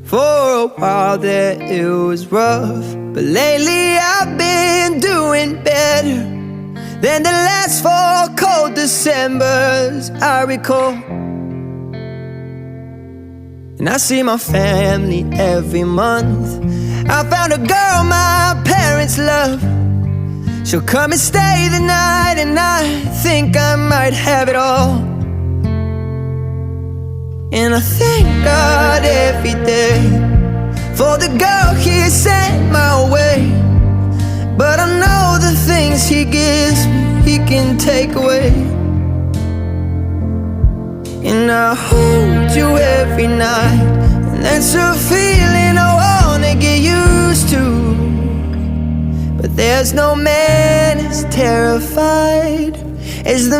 For a while there it was rough, but lately I've been doing better than the last 4 cold Decembers I recall. And I see my family every month. I found a girl my parents love. She'll come and stay the night, and I think I might have it all. And I thank God every day for the girl He sent my way. But I know the things He gives me, He can take away. And I hold you every night, and that's a feeling I wanna get used to. But there's no man as terrified as the